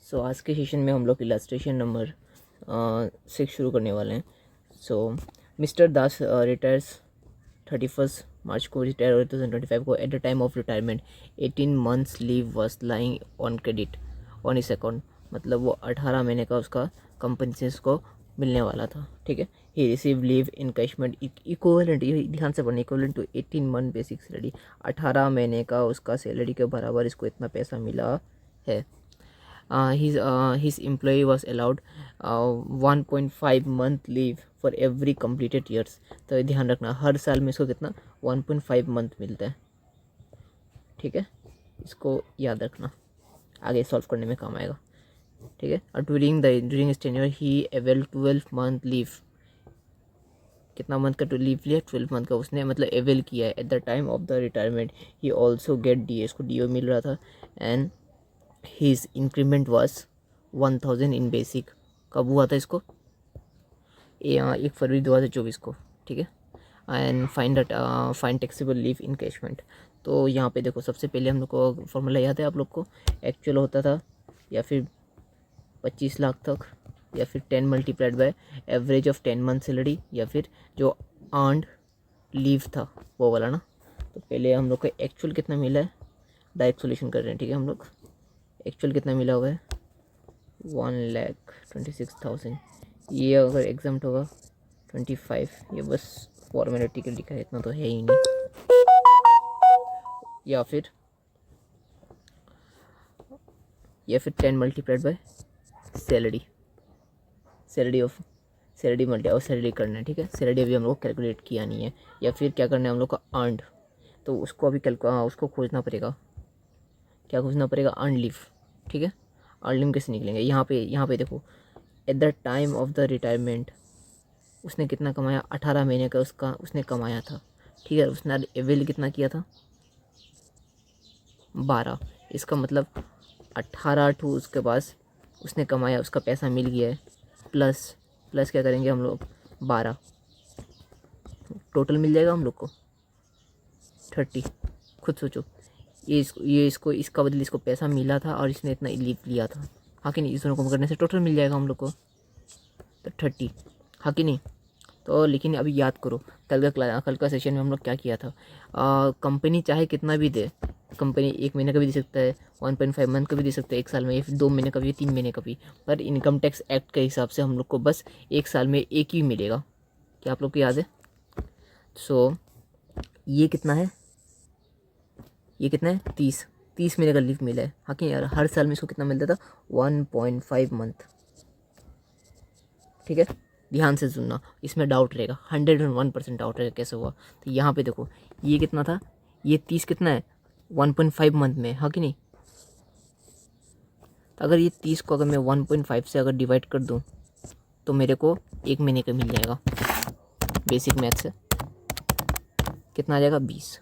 सो आज के सेशन में हम लोग इलस्ट्रेशन नंबर 6 शुरू करने वाले हैं। सो मिस्टर दास रिटायर्स 31 मार्च को रिटायर हुए 2025 को। At the time of retirement 18 months leave was lying on credit on his account. मतलब वो 18 महीने का उसका कंपनी से उसको मिलने वाला था। ठीक है, ही रिसीव लीव इनकैशमेंट इक्वलेंट, ध्यान से पढ़ना, equivalent to 18 month basic salary. 18 महीने का उसका सैलरी के बराबर इसको इतना पैसा मिला है। His employee was allowed 1.5 month leave for every completed years। तो ध्यान रखना, हर साल में इसको कितना 1.5 मंथ मिलता है। ठीक है, इसको याद रखना, आगे सॉल्व करने में काम आएगा। ठीक है, और ड्यूरिंग हिज टेन्योर ही अवेल 12 मंथ लीव। कितना मंथ का लीव लिया? 12 मंथ का उसने मतलब अवेल किया है। At the time of the retirement he also get D, इसको डी मिल रहा था। And His increment was 1000 in basic। कब हुआ था इसको? 1 फरवरी 2024 को। ठीक है, and find taxable leave encashment. तो यहाँ पे देखो, सबसे पहले हम लोग को फॉर्मूला याद है आप लोग को? एक्चुअल होता था या फिर 25 लाख तक, या फिर 10 multiplied by average of 10 month salary, या फिर जो अर्नड लीव था वो वाला ना। तो पहले हम लोग को एक्चुअल कितना मिला है, डायरेक्ट सोल्यूशन कर रहे हैं। ठीक है, हम लोग एक्चुअल कितना मिला हुआ है 1,26,000। ये अगर एग्जाम्ट होगा 25, ये बस फॉर्मेलिटी के लिखा है, इतना तो है ही नहीं। या फिर 10 मल्टीप्लाइड बाय सैलरी मल्टी और सैलरी करना है। ठीक है, सैलरी अभी हम लोग कैलकुलेट किया नहीं है। या फिर क्या करना है हम लोग को, अर्नड। तो उसको अभी उसको खोजना पड़ेगा। क्या खोजना पड़ेगा? Earn leave. ठीक है, अर्न लीव कैसे निकलेंगे? यहाँ पे देखो, at the time of the retirement उसने कितना कमाया? 18 महीने का उसका उसने कमाया था। ठीक है, उसने अवेल कितना किया था? 12। इसका मतलब 18 टू उसके पास उसने कमाया, उसका पैसा मिल गया है, प्लस क्या करेंगे हम लोग? 12 टोटल मिल जाएगा हम लोग को 30। खुद सोचो, इसको इसका बदले इसको पैसा मिला था और इसने इतना लीव लिया था। हाँ कि नहीं? इस दोनों को करने से टोटल मिल जाएगा हम लोग को तो 30। हाँ कि नहीं? तो लेकिन अभी याद करो, कल का सेशन में हम लोग क्या किया था? कंपनी चाहे कितना भी दे, कंपनी 1 महीने का भी दे सकता है, 1.5 मंथ का भी दे सकता है, 1 साल में, या फिर 2 महीने का भी, 3 महीने का भी। पर इनकम टैक्स एक्ट के हिसाब से हम लोग को बस 1 साल में एक ही मिलेगा। क्या आप लोग को याद है? सो ये कितना है? 30 महीने का लीव मिला है। हाँ कि यार, हर साल में इसको कितना मिलता था? 1.5 मंथ। ठीक है, ध्यान से सुनना, इसमें डाउट रहेगा, 101% डाउट रहेगा कैसे हुआ। तो यहाँ पे देखो, ये कितना था? ये 30 कितना है? 1.5 मंथ में। हाँ कि नहीं? तो अगर ये 30 को अगर मैं 1.5 से अगर डिवाइड कर दूँ तो मेरे को 1 महीने का मिल जाएगा। बेसिक मैथ से कितना आ जाएगा? 20।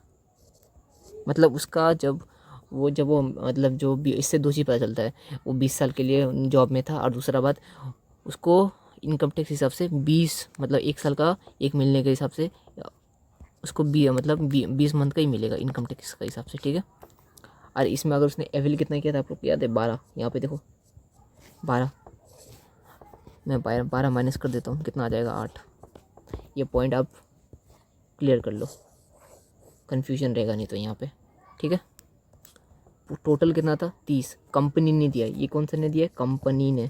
मतलब उसका जब वो मतलब जो भी, इससे दो चीज़ पता चलता है, वो 20 साल के लिए जॉब में था, और दूसरा बात उसको इनकम टैक्स हिसाब से 20, मतलब 1 साल का 1 मिलने के हिसाब से उसको 20 मंथ का ही मिलेगा इनकम टैक्स का हिसाब से। ठीक है, और इसमें अगर उसने एवल कितना किया था आप लोग को याद है? 12। यहाँ पे देखो 12, मैं 12 माइनस कर देता हूँ, कितना आ जाएगा? 8। ये पॉइंट आप क्लियर कर लो, कन्फ्यूजन रहेगा नहीं तो यहाँ पे। ठीक है, टोटल कितना था? 30। कंपनी ने दिया, ये कौन सा ने दिया? कंपनी ने।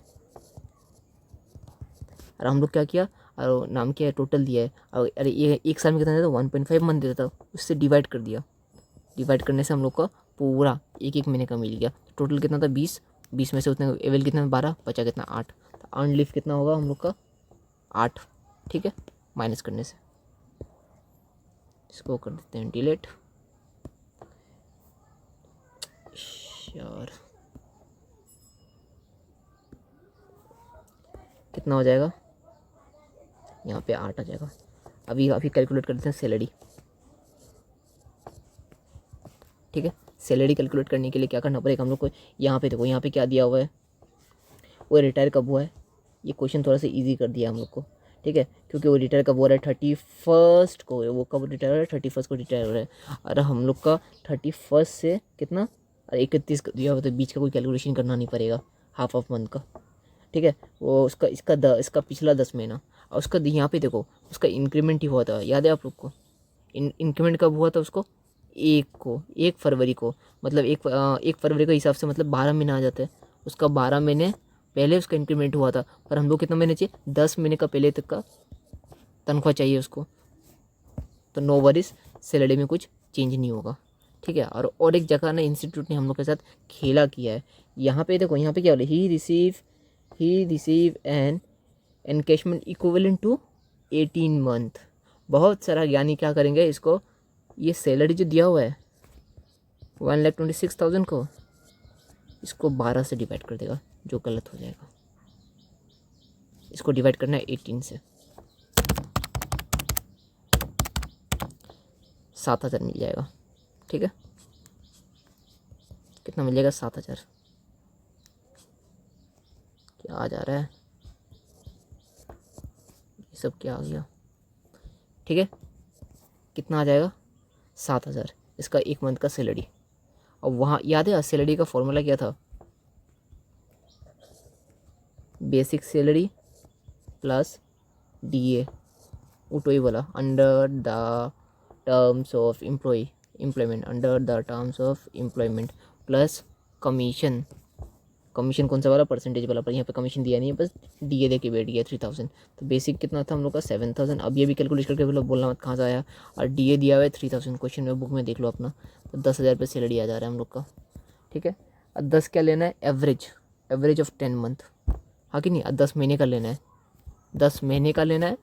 और हम लोग क्या किया? और नाम क्या है? टोटल दिया है। और अरे ये 1 साल में कितना देता? 1.5 मंथ देता था, उससे डिवाइड कर दिया। डिवाइड करने से हम लोग का पूरा 1 महीने का मिल गया। टोटल कितना था? 20 में से उसने एवल कितना? 12, बचा कितना? 8। तो अर्न लीव कितना होगा हम लोग का? 8। ठीक है, माइनस करने से इसको कर देते हैं डिलीट। यार कितना हो जाएगा? यहाँ पे 8 आ जाएगा। अभी कैलकुलेट कर देते हैं सैलरी। ठीक है, सैलरी कैलकुलेट करने के लिए क्या करना पड़ेगा हम लोग को? यहाँ पे देखो, यहाँ पे क्या दिया हुआ है? वो रिटायर कब हुआ है? ये क्वेश्चन थोड़ा सा इजी कर दिया हम लोग को। ठीक है, क्योंकि वो रिटायर कब हो रहा है? 31 को। वो कब रिटायर हो रहा है? 31 को रिटायर हो रहा है। और हम लोग का 31 से कितना? और 31 दिया हुआ, तो बीच का कोई कैलकुलेशन करना नहीं पड़ेगा। हाफ ऑफ मंथ का, ठीक है। वो उसका इसका पिछला 10 महीना, और उसका यहाँ पे देखो उसका इंक्रीमेंट ही हुआ था, याद है आप लोग को? इंक्रीमेंट कब हुआ था उसको? 1 फरवरी को, मतलब 1 फरवरी के हिसाब से मतलब 12 महीने आ जाते हैं। उसका 12 महीने पहले उसका इंक्रीमेंट हुआ था, पर हम लोग कितना महीने चाहिए? 10 महीने का पहले तक का तनख्वाह चाहिए उसको। तो नो वरीज, सैलरी में कुछ चेंज नहीं होगा, ठीक है। और एक जगह ना इंस्टीट्यूट ने हम लोग के साथ खेला किया है। यहाँ पे देखो, यहाँ पे क्या बोले, he receive an encashment equivalent to 18 month. बहुत सारा ज्ञानी क्या करेंगे इसको, ये सैलरी जो दिया हुआ है 1,26,000 को, इसको 12 से डिवाइड कर देगा, जो गलत हो जाएगा। इसको डिवाइड करना है 18 से, 7,000 मिल जाएगा, ठीक है। कितना मिल जाएगा? 7,000। क्या आ जा रहा है ये सब, क्या आ गया, ठीक है। कितना आ जाएगा? 7,000, इसका 1 मंथ का सैलरी। और वहाँ याद है सैलरी का फॉर्मूला क्या था? बेसिक सैलरी प्लस DA, उठो ही बोला, under the terms of employment, under the terms of employment plus commission. Commission कौन सा वाला? परसेंटेज वाला, पर यहाँ पे कमीशन दिया नहीं है, बस DA दे के बैठ गया 3,000। तो बेसिक कितना था हम लोग का? 7,000। अब ये भी कैलकुलेट करके बोलो, बोलना मत कहाँ से आया। और DA दिया हुआ है 3,000, क्वेश्चन में बुक में देख लो अपना। तो 10,000 पे सैलरी आ जा रहा है हम लोग का, ठीक है। अब 10 क्या लेना है? एवरेज ऑफ 10 मंथ, हाँ कि नहीं? अब 10 महीने का लेना है, 10 महीने का लेना है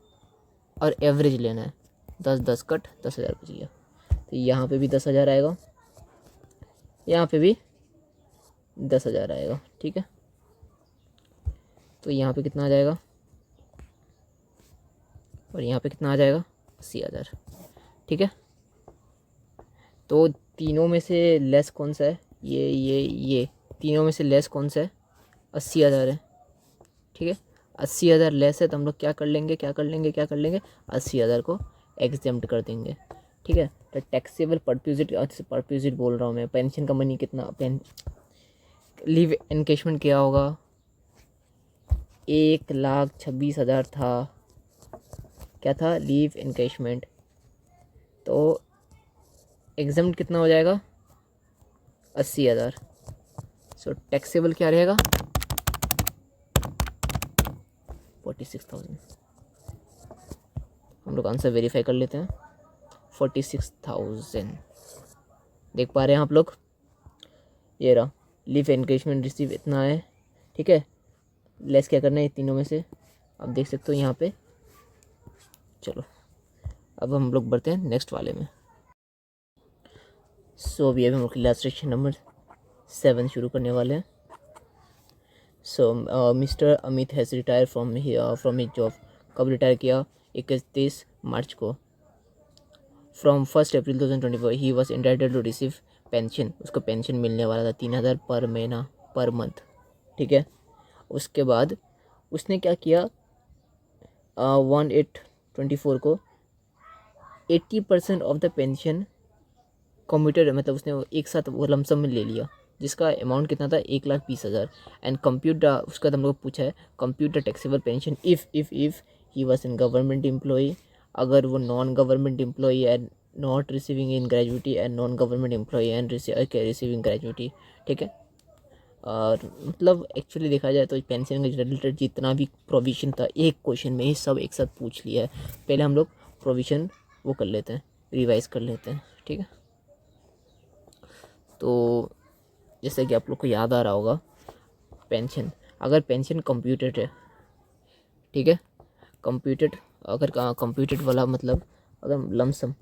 और एवरेज लेना है। 10 कट 10,000 बच गया। तो यहाँ पे भी 10,000 आएगा, यहाँ पे भी 10,000 आएगा, ठीक है। तो यहाँ पे कितना आ जाएगा और यहाँ पे कितना आ जाएगा? 80,000, ठीक है। तो तीनों में से लेस कौन सा है? ये तीनों में से लेस कौन सा है? 80,000 है, ठीक है। 80,000 लेस है, तो हम लोग क्या कर लेंगे 80,000 को एग्जेम्प्ट कर देंगे, ठीक है। तो टैक्सेबल परक्विजिट बोल रहा हूँ मैं, पेंशन का मनी कितना, लीव एनकेशमेंट क्या होगा? 1,26,000 था, क्या था? Leave encashment. तो एग्जेम्प्ट कितना हो जाएगा? 80,000। सो टैक्सेबल क्या रहेगा? 46,000। हम लोग आंसर वेरीफाई कर लेते हैं। 46,000 देख पा रहे हैं आप लोग? ये रहा, लीव एनकेशमेंट रिसीव इतना है, ठीक है। लेस क्या करना है तीनों में से, आप देख सकते हो यहाँ पे। चलो अब हम लोग बढ़ते हैं नेक्स्ट वाले में। सो अभी हम लोग इलस्ट्रेशन नंबर 7 शुरू करने वाले हैं। So mister Amit has retire from his job. कब रिटायर किया? 31 मार्च को। From 1 April 2024 he was entitled to receive pension. उसको पेंशन मिलने वाला था 3,000 पर महीना, पर मंथ, ठीक है। उसके बाद उसने क्या किया? 1/8/24 को 80% ऑफ द पेंशन कम्यूटेड, मतलब उसने एक साथ वो लमसम में ले लिया, जिसका अमाउंट कितना था? 1,20,000। एंड कंप्यूट उसका हम लोग पूछा है, compute the taxable pension if he was in government employee. अगर वो non government employee and not receiving end gratuity, and non government employee and receiving gratuity, ठीक है। और मतलब एक्चुअली देखा जाए तो पेंशन के रिलेटेड जितना भी प्रोविज़न था एक क्वेश्चन में ही सब एक साथ पूछ लिया है। पहले हम लोग प्रोविज़न वो कर लेते हैं, रिवाइज कर लेते हैं, ठीक है। तो जैसे कि आप लोग को याद आ रहा होगा, पेंशन, अगर पेंशन कंप्यूटेड है, ठीक है, कंप्यूटेड, अगर कंप्यूटेड वाला मतलब अगर लमसम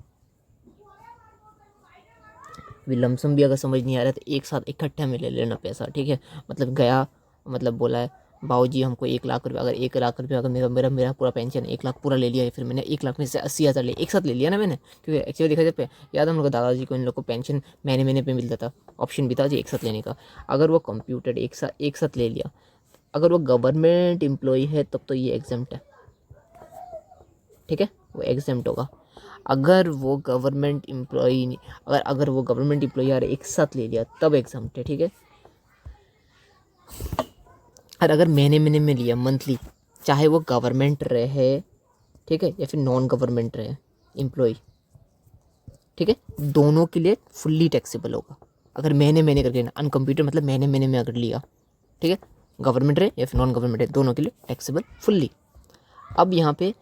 भी अगर समझ नहीं आ रहा है तो एक साथ इकट्ठे में ले लेना पैसा, ठीक है। मतलब गया, मतलब बोला है बाबूजी हमको 1,00,000 रुपये, अगर 1,00,000 रुपये अगर मेरा पूरा पेंशन 1,00,000 पूरा ले लिया है, फिर मैंने 1,00,000 में से 80,000 एक साथ ले लिया ना मैंने, क्योंकि एक्चुअली देखा जाए याद हम लोग दादाजी को, इन लोग को पेंशन महीने पे मिलता था, ऑप्शन भी था जी एक साथ लेने का। अगर वो कंप्यूटेड एक साथ ले लिया, अगर वो गवर्नमेंट एम्प्लॉई है तब तो ये एग्जाम्प्ट है, ठीक है, वो एग्जाम्प्ट होगा। अगर वो गवर्नमेंट एम्प्लॉई यार एक साथ ले लिया तब एग्जाम्प्ट है, ठीक है। और अगर महीने महीने में लिया, मंथली, चाहे वो गवर्नमेंट रहे, ठीक है, या फिर नॉन गवर्नमेंट रहे एम्प्लॉय, ठीक है, दोनों के लिए फुल्ली टैक्सेबल होगा। अगर महीने महीने करके ना, अनकम्प्यूटेड मतलब महीने महीने में अगर लिया, ठीक है, गवर्नमेंट रहे या फिर नॉन गवर्नमेंट रहे, दोनों के लिए टैक्सेबल फुल्ली। अब यहाँ पे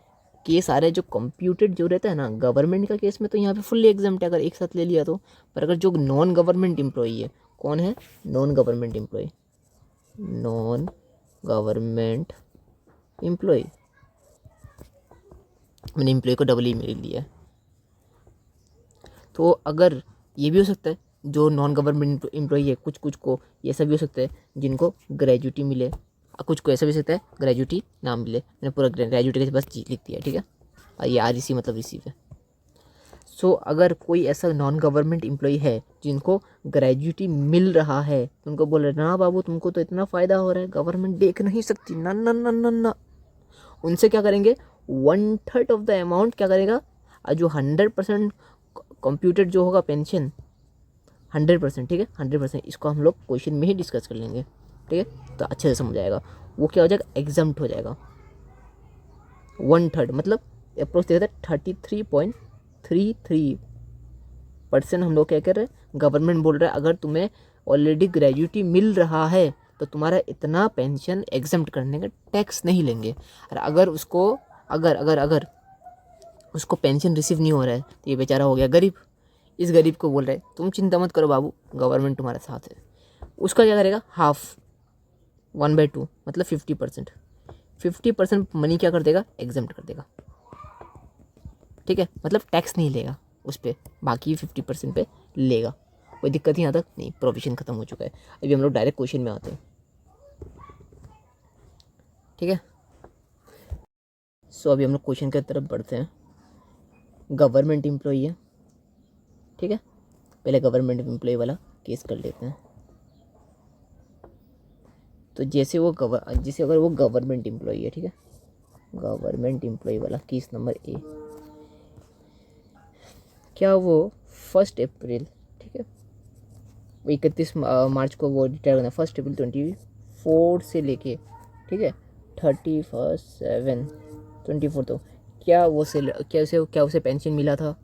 केस आ रहा है जो कंप्यूटेड जो रहता है ना गवर्नमेंट का केस में, तो यहाँ पे फुल्ली एग्जाम्प्ट है अगर एक साथ ले लिया तो। पर अगर जो नॉन गवर्नमेंट एम्प्लॉई है, कौन है, non government employee, non government employee, मैंने एम्प्लॉय को डबल ही मेल लिया है। तो अगर ये भी हो सकता है जो नॉन गवर्नमेंट एम्प्लॉय है, कुछ कुछ को ये ऐसा भी हो सकता है जिनको ग्रेजुटी मिले, कुछ को ऐसा भी हो सकता है ग्रेजुटी ना मिले। मैंने पूरा ग्रेजुटी के बस लिख दिया, ठीक है, और ये REC मतलब रिसीव है। सो अगर कोई ऐसा नॉन गवर्नमेंट एम्प्लॉय है जिनको ग्रेजुटी मिल रहा है, तो उनको बोल रहे ना बाबू तुमको तो इतना फ़ायदा हो रहा है, गवर्नमेंट देख नहीं सकती, ना ना ना ना ना, उनसे क्या करेंगे, 1/3 ऑफ द अमाउंट क्या करेगा, और जो 100% कंप्यूटेड जो होगा पेंशन, 100%, ठीक है, 100%, इसको हम लोग क्वेश्चन में ही डिस्कस कर लेंगे, ठीक है, तो अच्छे से समझ आएगा। वो क्या हो जाएगा, एग्जाम्प्ट हो जाएगा। 1/3 मतलब अप्रोक्स देखा था 33.33% हम लोग क्या कर रहे हैं, गवर्नमेंट बोल रहा है अगर तुम्हें ऑलरेडी ग्रेजुटी मिल रहा है तो तुम्हारा इतना पेंशन एग्जाम्प्ट करने का टैक्स नहीं लेंगे। और अगर उसको अगर उसको पेंशन रिसीव नहीं हो रहा है तो ये बेचारा हो गया गरीब। इस गरीब को बोल रहे तुम चिंता मत करो बाबू, गवर्नमेंट तुम्हारे साथ है। उसका क्या करेगा, हाफ, 1/2 मतलब 50%, 50% मनी क्या कर देगा, एग्जाम्प्ट कर देगा, ठीक है, मतलब टैक्स नहीं लेगा उस पर, बाकी 50% पे लेगा। कोई दिक्कत ही यहाँ तक नहीं, प्रोविजन खत्म हो चुका है। अभी हम लोग डायरेक्ट क्वेश्चन में आते हैं, ठीक है। सो अभी हम लोग क्वेश्चन की तरफ बढ़ते हैं। गवर्नमेंट एम्प्लॉई है, ठीक है, पहले गवर्नमेंट एम्प्लॉय वाला केस कर लेते हैं। तो जैसे अगर वो गवर्नमेंट एम्प्लॉय है, ठीक है, गवर्नमेंट एम्प्लॉय वाला केस नंबर A, क्या वो 1 अप्रैल, ठीक है, 31 मार्च को वो रिटायर करना, 1 अप्रैल 24 से लेके, ठीक है, 31/7/24 तो क्या वो क्या उसे पेंशन मिला था,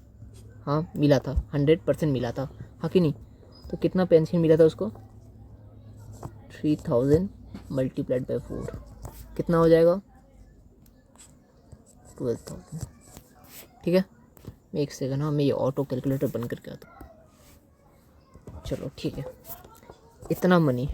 हाँ मिला था, 100% मिला था, हाँ कि नहीं। तो कितना पेंशन मिला था उसको, 3000 मल्टीप्लाइड बाई 4 कितना हो जाएगा, 12,000, ठीक है। मैं एक सेकंड, हाँ मैं ये ऑटो कैलकुलेटर बंद करके आता हूँ। चलो ठीक है, इतना मनी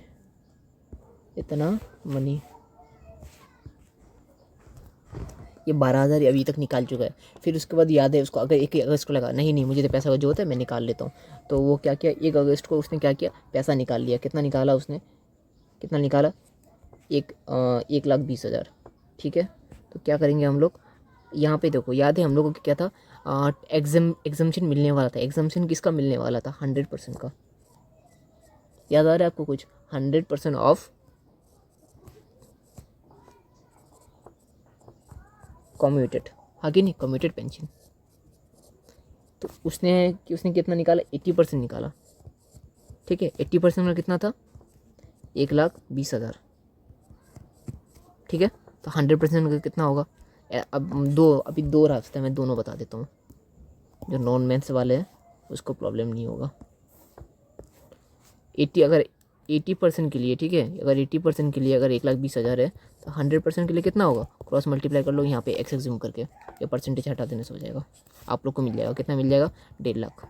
ये 12,000 अभी तक निकाल चुका है। फिर उसके बाद याद है उसको, अगर 1 अगस्त को लगा नहीं मुझे तो पैसा जो होता है मैं निकाल लेता हूँ, तो वो क्या किया, 1 अगस्त को उसने क्या किया, पैसा निकाल लिया। कितना निकाला उसने, कितना निकाला, 1,20,000, ठीक है। तो क्या करेंगे हम लोग, यहाँ पे देखो याद है हम लोगों को क्या था, एग्जाम्शन मिलने वाला था। एग्जाम्शन किसका मिलने वाला था, 100% का, याद आ रहा है आपको कुछ, 100% ऑफ कम्यूटेड, हाँ कि नहीं, कम्यूटेड पेंशन। तो उसने कितना निकाला, 80% निकाला, ठीक है। 80% में कितना था, 1,20,000, ठीक है। तो 100% का कितना होगा, अभी दो रास्ते मैं दोनों बता देता हूँ, जो नॉन मैथ्स वाले हैं उसको प्रॉब्लम नहीं होगा। 80% के लिए, ठीक है, अगर 80% के लिए अगर 1,20,000 है तो 100% के लिए कितना होगा, क्रॉस मल्टीप्लाई कर लो यहाँ पे x एग्ज्यूम करके, ये परसेंटेज हटा देने से हो जाएगा। आप लोग को मिल जाएगा, कितना मिल जाएगा, 1.5 लाख।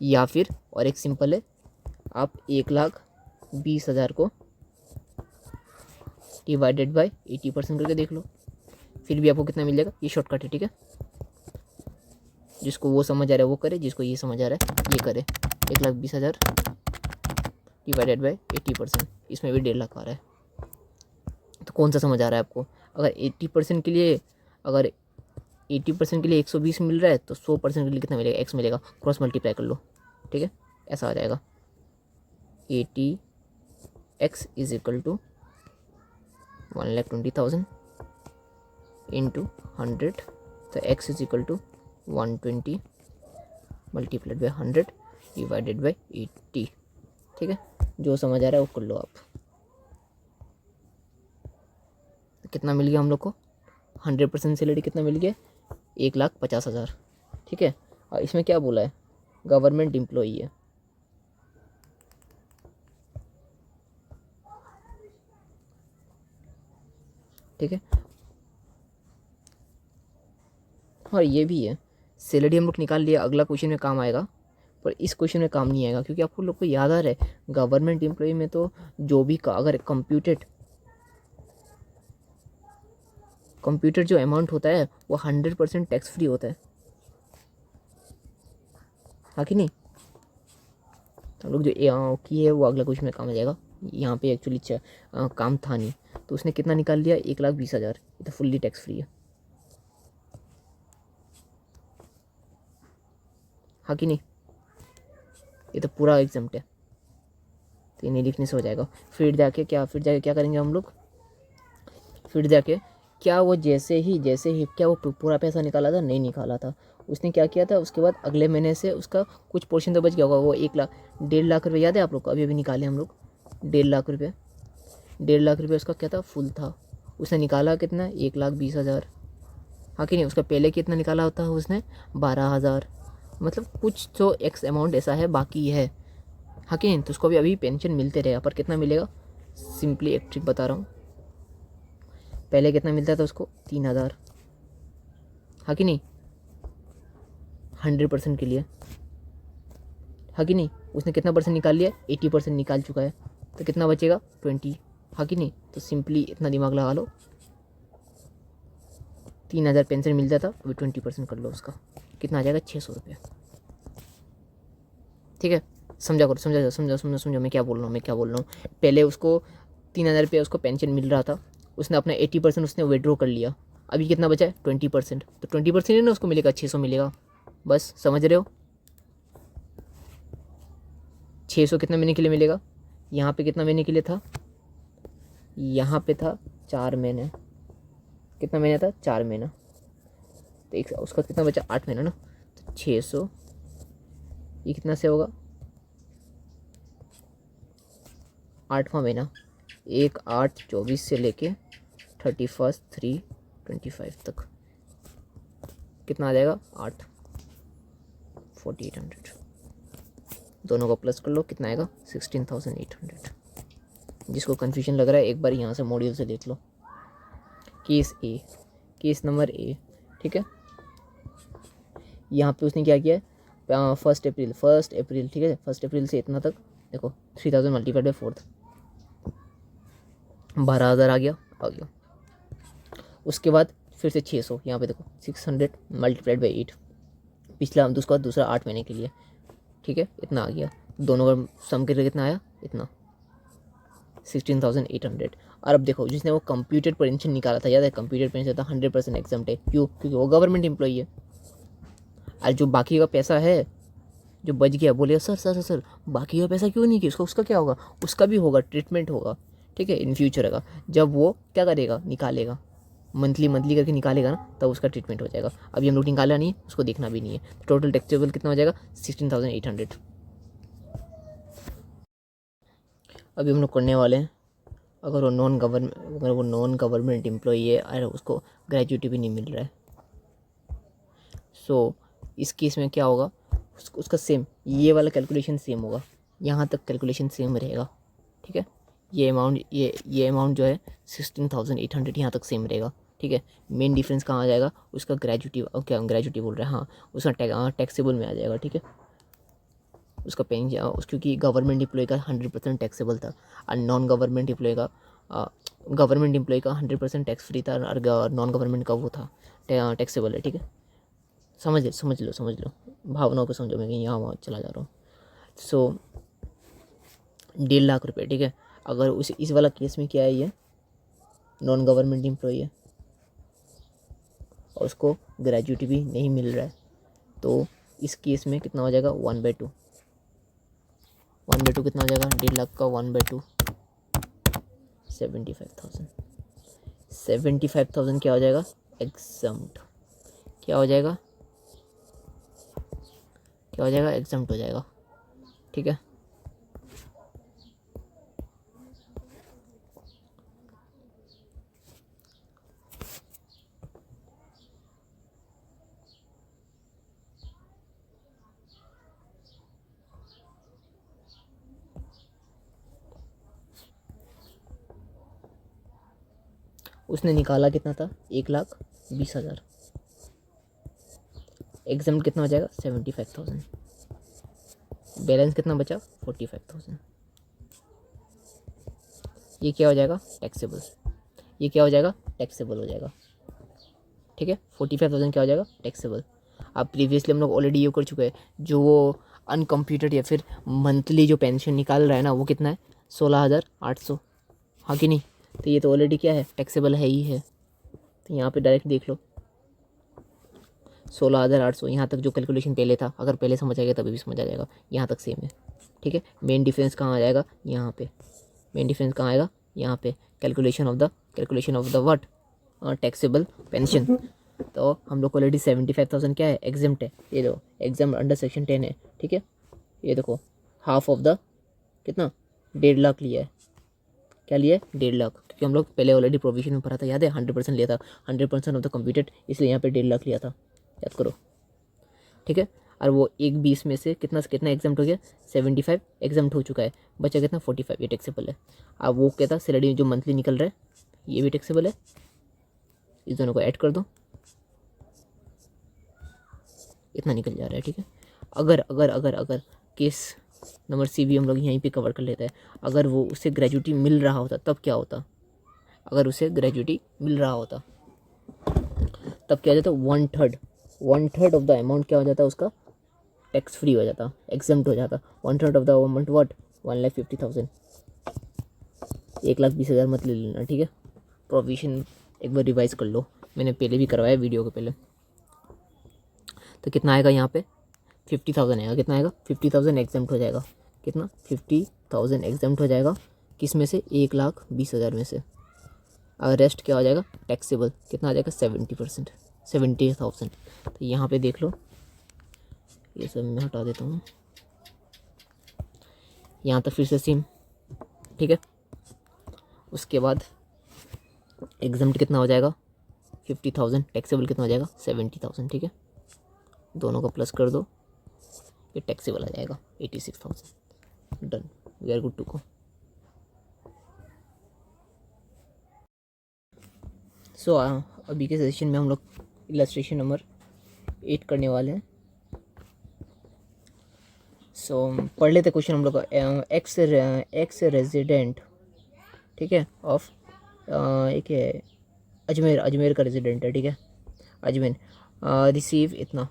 या फिर और एक सिंपल है, आप 1,20,000 को डिवाइडेड बाय 80% करके देख लो, फिर भी आपको कितना मिल जाएगा। ये शॉर्टकट है, ठीक है, जिसको वो समझ आ रहा है वो करे, जिसको ये समझ आ रहा है ये करे। 1,20,000 डिवाइडेड बाय 80%, इसमें भी 1.5 लाख आ रहा है। तो कौन सा समझ आ रहा है आपको, अगर 80% के लिए 120 मिल रहा है तो 100% के लिए कितना मिलेगा, x मिलेगा, क्रॉस मल्टीप्लाई कर लो, ठीक है, ऐसा आ जाएगा। 80x is equal to 1,20,000 into 100, तो x is equal to 120 multiplied by 100 divided by 80, ठीक है। जो समझ आ रहा है वो कर लो आप। कितना मिल गया हम लोग को? 100% सैलरी कितना मिल गया? 1,50,000। ठीक है, और इसमें क्या बोला है? गवर्नमेंट एम्प्लॉई है। ठीक है, और ये भी है, सैलरी हम लोग निकाल लिया। अगला क्वेश्चन में काम आएगा, पर इस क्वेश्चन में काम नहीं आएगा, क्योंकि आपको लोग को याद आ रहा है गवर्नमेंट एम्प्लॉई में तो जो भी का अगर कंप्यूटेड जो अमाउंट होता है वो 100% टैक्स फ्री होता है, हाँ कि नहीं? हम लोग जो की है वो अगला क्वेश्चन में काम आ जाएगा। यहाँ पे एक्चुअली काम था नहीं, तो उसने कितना निकाल लिया? 1,20,000। ये तो फुल्ली टैक्स फ्री है, हाँ कि नहीं? ये तो पूरा एग्जाम्प्ट है, तो ये नहीं लिखने से हो जाएगा। फिर जाके क्या करेंगे हम लोग? फिर जाके क्या वो जैसे ही क्या वो पूरा पैसा निकाला था? नहीं निकाला था। उसने क्या किया था उसके बाद? अगले महीने से उसका कुछ पोर्शन तो बच गया होगा। वो 1 लाख 1.5 लाख रुपये याद है आप लोग को? अभी अभी निकाले हम लोग 1.5 लाख रुपये। 1.5 लाख रुपये उसका क्या था? फुल था। उसने निकाला कितना? 1,20,000, हाँ कि नहीं? उसका पहले कितना निकाला होता है उसने? 12,000। मतलब कुछ तो एक्स अमाउंट ऐसा है बाकी है, हाँ कि नहीं? तो उसको अभी पेंशन मिलते रहेगा, पर कितना मिलेगा? सिंपली एक ट्रिक बता रहा हूँ। पहले कितना मिलता था उसको? 3,000, हाँ कि नहीं? 100% के लिए, हाँ कि नहीं? उसने कितना परसेंट निकाल लिया? 80% निकाल चुका है, तो कितना बचेगा? 20, हाँ कि नहीं? तो सिंपली इतना दिमाग लगा लो, 3,000 पेंशन मिलता था, अभी 20% कर लो उसका, कितना आ जाएगा? 600 रुपये। ठीक है, समझा करो, समझो मैं क्या बोल रहा हूँ। पहले उसको 3,000 रुपये उसको पेंशन मिल रहा था, उसने अपना 80% उसने विड्रॉ कर लिया, अभी कितना बचा है? 20%। तो 20% ही ना उसको मिलेगा, 600 मिलेगा। बस समझ रहे हो? 600 कितना महीने के लिए मिलेगा? यहाँ पे कितना महीने के लिए था? यहाँ पे था 4 महीने। कितना महीना था? 4 महीना। तो एक उसका कितना बचा? 8 महीना ना। तो 600, ये कितना से होगा? 8वां महीना, 1/8/24 से लेके 31/3/25 तक कितना आ जाएगा? 4800। दोनों को प्लस कर लो, कितना आएगा? 16,800। जिसको कन्फ्यूजन लग रहा है एक बार यहाँ से मॉड्यूल से देख लो। Case number A. ठीक है, यहाँ पे उसने क्या किया है? 1 अप्रैल, ठीक है, 1 अप्रैल से इतना तक देखो, 3,000 मल्टीप्लाइड बाई 4, 12,000 आ गया। उसके बाद फिर से 600, यहाँ पे देखो 600 मल्टीप्लाइड बाई 8, पिछला उसका दूसरा 8 महीने के लिए, ठीक है, इतना आ गया। दोनों का सम करके कितना आया? इतना 16,800। और अब देखो, जिसने वो कंप्यूटर पेंशन निकाला था, याद है? कंप्यूटर पेंशन था 100% एग्जाम्प्ट है, क्यों? क्योंकि वो गवर्नमेंट एम्प्लॉई है। और जो बाकी का पैसा है जो बच गया, बोले सर बाकी का पैसा क्यों नहीं किया? उसका क्या होगा? उसका भी होगा, ट्रीटमेंट होगा, ठीक है, इन फ्यूचर का। जब वो क्या करेगा? निकालेगा, मंथली करके निकालेगा ना, तब उसका ट्रीटमेंट हो जाएगा। अभी हम लोग निकाला नहीं है, उसको देखना भी नहीं है। टोटल टैक्सेबल कितना हो जाएगा? 16,800। अभी हम लोग करने वाले हैं, अगर वो नॉन गवर्नमेंट एम्प्लॉई है और उसको ग्रेजुएटी भी नहीं मिल रहा है, सो इस केस में क्या होगा? उसका सेम ये वाला कैलकुलेशन सेम होगा, यहाँ तक कैलकुलेशन सेम रहेगा, ठीक है। ये अमाउंट जो है 16,800 यहाँ तक सेम रहेगा, ठीक है। मेन डिफरेंस कहाँ आ जाएगा? उसका ग्रेजुएटी बोल रहे हैं, हाँ, उसका टैक्सेबल में आ जाएगा, ठीक है। उसका पेंशन क्योंकि गवर्नमेंट एम्प्लॉय का 100% टैक्सेबल था, और नॉन गवर्नमेंट एम्प्लॉय का 100% टैक्स फ्री था, और नॉन गवर्नमेंट का वो था टैक्सेबल है, ठीक है। समझ लो, भावनाओं को समझो, मैं यहाँ वहाँ चला जा रहा हूँ। सो 1.5 लाख रुपये, ठीक है। अगर इस वाला केस में क्या है, ये नॉन गवर्नमेंट एम्प्लॉय है और उसको ग्रेजुएटी भी नहीं मिल रहा है, तो इस केस में कितना हो जाएगा? 1/2। 1/2 कितना हो जाएगा? 1.5 लाख का 1/2 75,000। 75,000 क्या हो जाएगा? एग्जम्प्ट। क्या हो जाएगा? एग्जम्प्ट हो जाएगा, ठीक है। उसने निकाला कितना था, 1,20,000। एग्जाम कितना हो जाएगा, 75,000। बैलेंस कितना बचा, 45,000। ये क्या हो जाएगा, टैक्सेबल। ये क्या हो जाएगा, टैक्सेबल हो जाएगा। ठीक है, 45,000 क्या हो जाएगा, टैक्सेबल। अब प्रीवियसली हम लोग ऑलरेडी ये कर चुके हैं, जो वो अनकम्प्यूटेड या फिर मंथली जो पेंशन निकाल रहा है ना, वो कितना है, 16,800। हाँ कि नहीं, तो ये तो ऑलरेडी क्या है, टैक्सेबल है ही है। तो यहाँ पे डायरेक्ट देख लो 16,800। यहाँ तक जो कैलकुलेशन पहले था, अगर पहले समझ आएगा तभी भी समझ आ जाएगा, यहाँ तक सेम है। ठीक है, मेन डिफरेंस कहाँ आ जाएगा, यहाँ पे। मेन डिफरेंस कहाँ आएगा, यहाँ पे, calculation of the what, taxable pension. तो हम लोग ऑलरेडी 75,000 क्या है, एग्जाम्प्ट है। ये देखो एग्जाम अंडर सेक्शन 10 है। ठीक है, ये देखो हाफ ऑफ द कितना, 1.5 लाख लिया है। क्या लिया है, 1.5 लाख, क्योंकि हम लोग पहले ऑलरेडी प्रोविजन में पढ़ा था, याद है, 100% लिया था, 100% ऑफ द कंप्यूटेड, इसलिए यहाँ पे 1.5 लाख लिया था, याद करो। ठीक है, और वो 1,20 में से कितना एग्जाम्प्ट हो गया, 75 एग्जाम्प्ट हो चुका है, बचा कितना 45, ये टैक्सेबल है। अब वो कहता सैलरी जो मंथली निकल रहा है ये भी टैक्सेबल है, इस दोनों को ऐड कर दो, इतना निकल जा रहा है। ठीक है, अगर केस नंबर सी भी हम लोग यहीं पे कवर कर लेते हैं। अगर वो उसे ग्रेजुटी मिल रहा होता तब क्या होता, अगर उसे ग्रेजुटी मिल रहा होता तब क्या हो जाता, 1/3 ऑफ द अमाउंट क्या हो जाता, उसका टैक्स फ्री हो जाता, एग्जम्प्ट हो जाता। 1/3 ऑफ द अमाउंट व्हाट, 1,50,000। 1,20,000 मत ले लेना। ठीक है, प्रोविजन एक बार रिवाइज कर लो, मैंने पहले भी करवाया वीडियो के पहले। तो कितना आएगा यहाँ पे, 50,000 आएगा। कितना आएगा, 50,000 एग्जाम्प्ट हो जाएगा। कितना, 50,000 एग्जाम्प्ट हो जाएगा, किस में से, 1,20,000 में से। और रेस्ट क्या हो जाएगा, टैक्सेबल। कितना आ जाएगा, 70%, 70,000। तो यहाँ पे देख लो, ये सब मैं हटा देता हूँ, यहाँ तक फिर से सेम। ठीक है, उसके बाद एग्जाम्प्ट कितना हो जाएगा, 50,000, टैक्सेबल कितना हो जाएगा, 70,000। ठीक है, दोनों का प्लस कर दो, ये टैक्सेबल आ जाएगा 86,000। Done, we are good to go. So अभी के सेशन में हम लोग इलस्ट्रेशन नंबर 8 करने वाले हैं। सो पढ़ लेते क्वेश्चन हम लोग का। एक्स रेजिडेंट, ठीक है, ऑफ एक है अजमेर का रेजिडेंट है। ठीक है, अजमेर रिसीव इतना,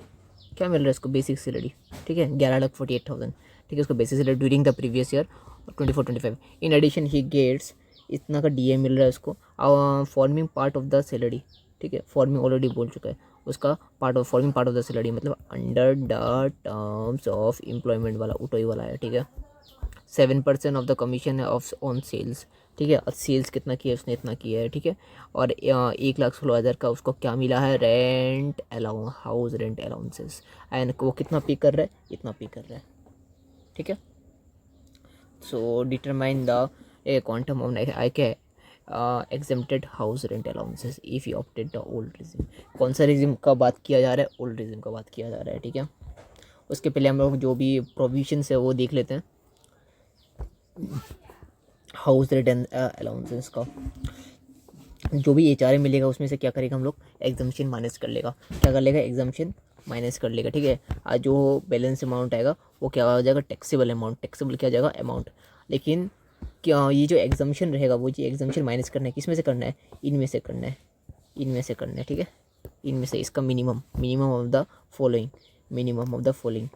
क्या मिल रहा है इसको, बेसिक सैलरी। ठीक है, 11,48,000। ठीक है, उसको basic salary during the previous year 24-25। In addition he gets, इतना का डीए मिल रहा है उसको, forming part of the salary. ठीक है, फॉर्मिंग ऑलरेडी बोल चुका है, उसका forming part of the salary मतलब under the terms of employment वाला उटोई वाला है। ठीक है, 7% of the commission of on sales. ठीक है, और सेल्स कितना किया है उसने, इतना किया है। ठीक है, और 1,16,000 का उसको क्या मिला है, rent allowance, house rent allowances, and वो कितना पे कर रहा है, इतना पे कर रहा है। ठीक है, सो डिटरमाइन द क्वांटम ऑफ आई के exempted house rent allowances if you opted the old regime. कौन सा रिजिम का बात किया जा रहा है, ओल्ड रिजिम का बात किया जा रहा है। ठीक है, उसके पहले हम लोग जो भी प्रोविजंस है वो देख लेते हैं, हाउस रेंट एंड अलाउंसेस का। जो भी HRA मिलेगा उसमें से क्या करेगा हम लोग, एग्जाम्शन माइनस कर लेगा। क्या कर लेगा, एग्जाम्शन माइनस कर लेगा। ठीक है, आज जो बैलेंस अमाउंट आएगा वो क्या हो जाएगा, टैक्सेबल अमाउंट। टैक्सेबल क्या हो जाएगा, अमाउंट। लेकिन क्या ये जो एग्जाम्शन रहेगा, वो जो एग्जाम्शन माइनस करना है, किस में से करना है, इनमें से करना है, इनमें से करना है। ठीक है, इनमें से इसका minimum of the following, minimum of the following.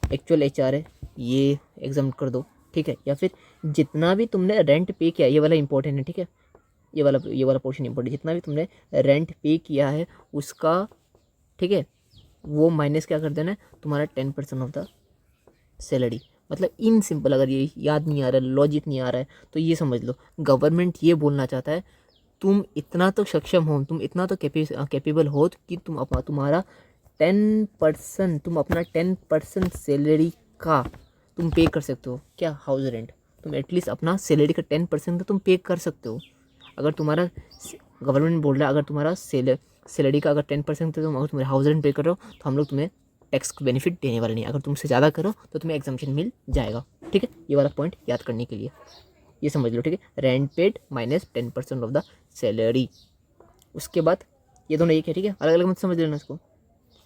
Actual HRA ये एग्जाम कर दो। ठीक है, या फिर जितना भी तुमने रेंट पे किया, ये वाला इंपॉर्टेंट है। ठीक है, ये वाला पोर्शन इंपॉर्टेंट, जितना भी तुमने रेंट पे किया है उसका, ठीक है, वो माइनस क्या कर देना है, तुम्हारा 10% ऑफ द सैलरी। मतलब इन सिंपल, अगर ये याद नहीं आ रहा है, लॉजिक नहीं आ रहा है, तो ये समझ लो, गवर्नमेंट ये बोलना चाहता है तुम इतना तो सक्षम हो, तुम इतना तो कैपेबल हो कि तुम्हारा 10%, तुम अपना 10% सैलरी का तुम पे कर सकते हो। क्या, हाउस रेंट। तुम एटलीस्ट अपना सैलरी का 10% तो तुम पे कर सकते हो। अगर तुम्हारा गवर्नमेंट बोल रहा है, अगर तुम्हारा सैलरी का अगर 10% तो तुम हाउस रेंट पे कर रहे हो, तो हम लोग तुम्हें टैक्स बेनिफिट देने वाले नहीं। अगर तुमसे ज़्यादा करो तो तुम्हें एग्जाम्पशन मिल जाएगा। ठीक है, ये वाला पॉइंट याद करने के लिए ये समझ लो। ठीक है, rent paid minus 10% of the salary. उसके बाद ये दोनों एक है, ठीक है, अलग अलग मत समझ लेना इसको,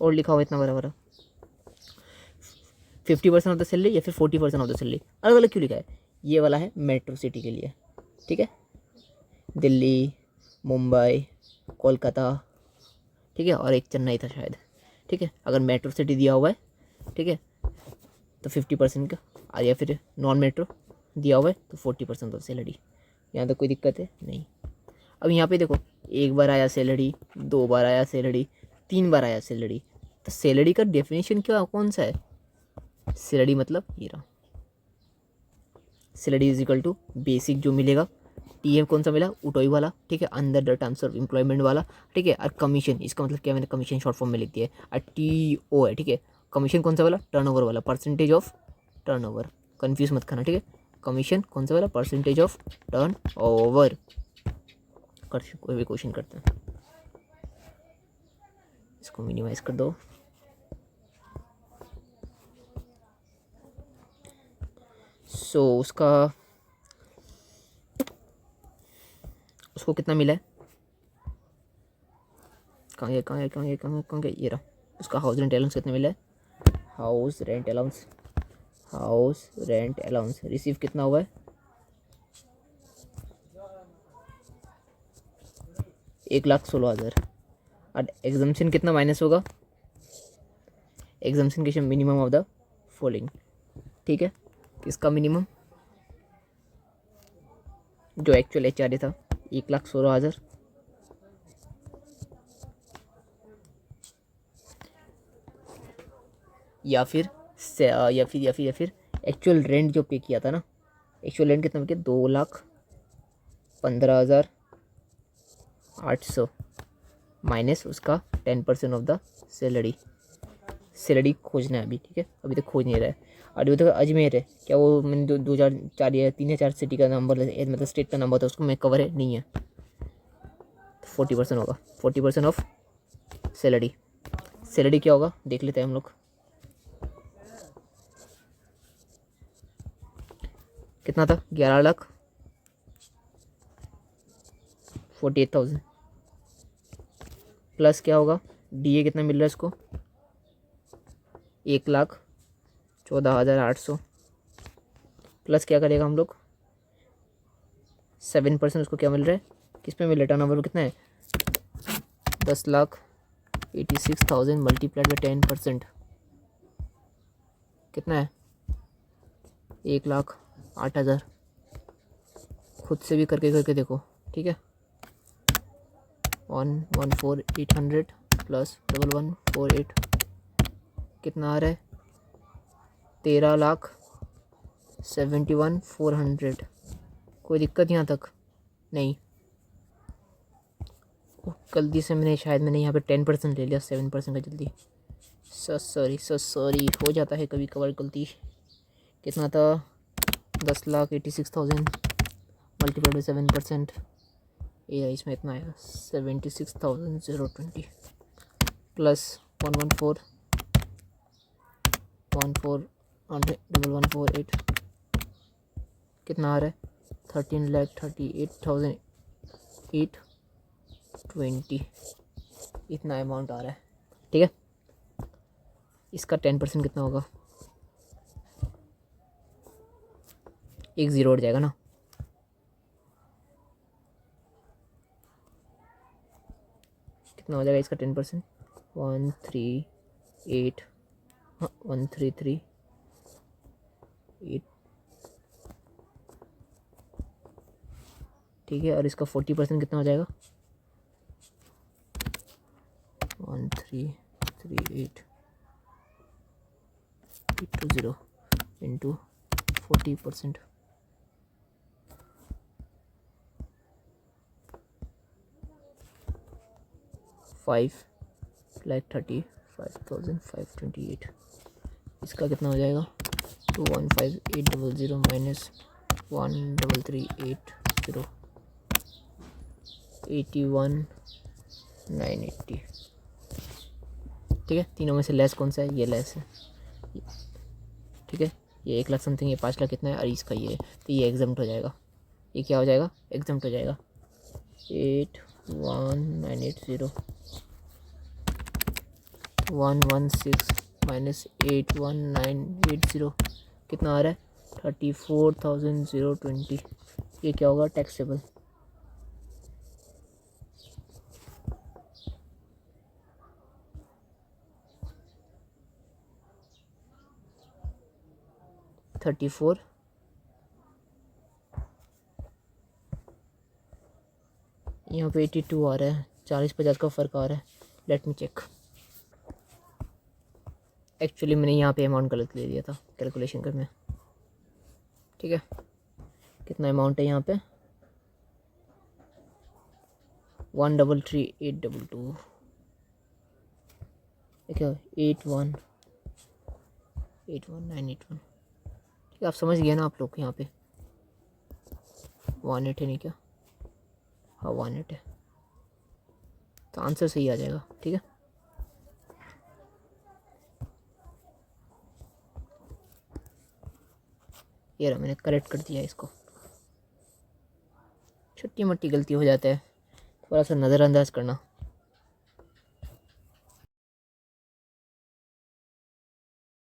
और लिखा हुआ इतना बड़ा बड़ा 50% ऑफ द सैलरी या फिर 40% ऑफ द सैलरी, अलग अलग क्यों लिखा है? ये वाला है मेट्रो सिटी के लिए, ठीक है, दिल्ली, मुंबई, कोलकाता, ठीक है, और एक चेन्नई था शायद, ठीक है। अगर मेट्रो सिटी दिया हुआ है, ठीक है, तो 50% का, और या फिर नॉन मेट्रो दिया हुआ है तो 40% ऑफ सैलरी। यहाँ तक कोई दिक्कत है नहीं। अब यहाँ पे देखो, एक बार आया सैलरी, 2 बार आया सैलरी, 3 बार आया सैलरी, तो सैलरी का डेफिनेशन क्या कौन सा है? सैलरी मतलब ये रहा, salary is equal to basic जो मिलेगा, टीएम कौन सा मिला? उटोई वाला, ठीक है, under the terms of employment वाला, ठीक है, और कमीशन, इसका मतलब क्या, मैंने कमीशन शॉर्ट फॉर्म में लिख दिया है, और टीओ है, ठीक है। कमीशन कौन सा वाला? टर्नओवर वाला, परसेंटेज ऑफ टर्नओवर, कंफ्यूज मत करना, ठीक है। कमीशन कौन सा वाला? Percentage of turnover. कोई भी क्वेश्चन करते हैं, इसको मिनिमाइज कर दो। सो उसको कितना मिला है? कहाँ गया? ये रहा। उसका हाउस रेंट अलाउंस कितना मिला है? हाउस रेंट अलाउंस रिसीव कितना हुआ है? 1,16,000। और एग्जम्पशन कितना माइनस होगा? एग्जम्पशन के मिनिमम ऑफ द फॉलोइंग, ठीक है। इसका मिनिमम जो एक्चुअल HRA था 1,16,000, या फिर एक्चुअल रेंट जो पे किया था ना, एक्चुअल रेंट कितना पे किया? 2,15,800 माइनस उसका 10% ऑफ द सैलरी खोजना है अभी, ठीक है, अभी तक खोज नहीं रहा है। अभी तक अजमेर है क्या? वो मैंने 2,4 या 3 या 4 सिटी का नंबर, मतलब स्टेट का नंबर था, उसको मैं कवर है नहीं है, 40% होगा, 40% ऑफ सैलरी क्या होगा देख लेते हैं हम लोग। कितना था? 11,48,000 प्लस क्या होगा? DA कितना मिल रहा है इसको? 1,14,800 प्लस क्या करेगा हम लोग? 7% उसको क्या मिल रहा है? किस पे मिल रहा है? टर्नओवर कितना है? 10,86,000 मल्टीप्लाइड बाई 10% कितना है? 1,08,000। खुद से भी करके देखो, ठीक है। 1,14,800 प्लस 1,148 कितना आ रहा है? 13,71,400। कोई दिक्कत यहाँ तक नहीं? गलती से मैंने यहाँ पे 10% ले लिया, 7% का जल्दी, सॉरी हो जाता है कभी कभार गलती। कितना था? 10,86,000 मल्टीप्लाइड बाई 7%, ये इसमें इतना आया 76,020 प्लस 1,148 कितना आ रहा है? 13,38,820 इतना अमाउंट आ रहा है, ठीक है। इसका 10% कितना होगा? एक ज़ीरो उठ जाएगा ना, कितना हो जाएगा इसका 10%? 138, हाँ 133,8, ठीक है। और इसका 40% कितना हो जाएगा? 1,338,820 इंटू 40%, 5,35,528। इसका कितना हो जाएगा? 215,800 माइनस 1,338,0 81,980, ठीक है। तीनों में से लेस कौन सा है? ये लेस है, ठीक है। ये 1 लाख समथिंग, ये 5 लाख कितना है? और इसका ये है, तो ये एग्जम्प्ट हो जाएगा। ये क्या हो जाएगा? एग्जम्प्ट हो जाएगा। 8 1980 116 माइनस 81980 कितना आ रहा है 34,020। ये क्या होगा टैक्सेबल। थर्टी फोर यहाँ पे 82 आ रहा है, 40-50 का फ़र्क आ रहा है। Let me check. एक्चुअली मैंने यहाँ पे अमाउंट गलत ले लिया था कैलकुलेशन करने। ठीक है, कितना अमाउंट है यहाँ पे 133,822। ठीक है 81,981। ठीक है, आप समझ गए ना आप लोग। यहाँ पे 18 है नहीं क्या? हाँ 18 है, तो आंसर सही आ जाएगा। ठीक है, ये रहा, मैंने करेक्ट कर दिया इसको। छोटी मोटी गलती हो जाता है, थोड़ा सा नज़रअंदाज करना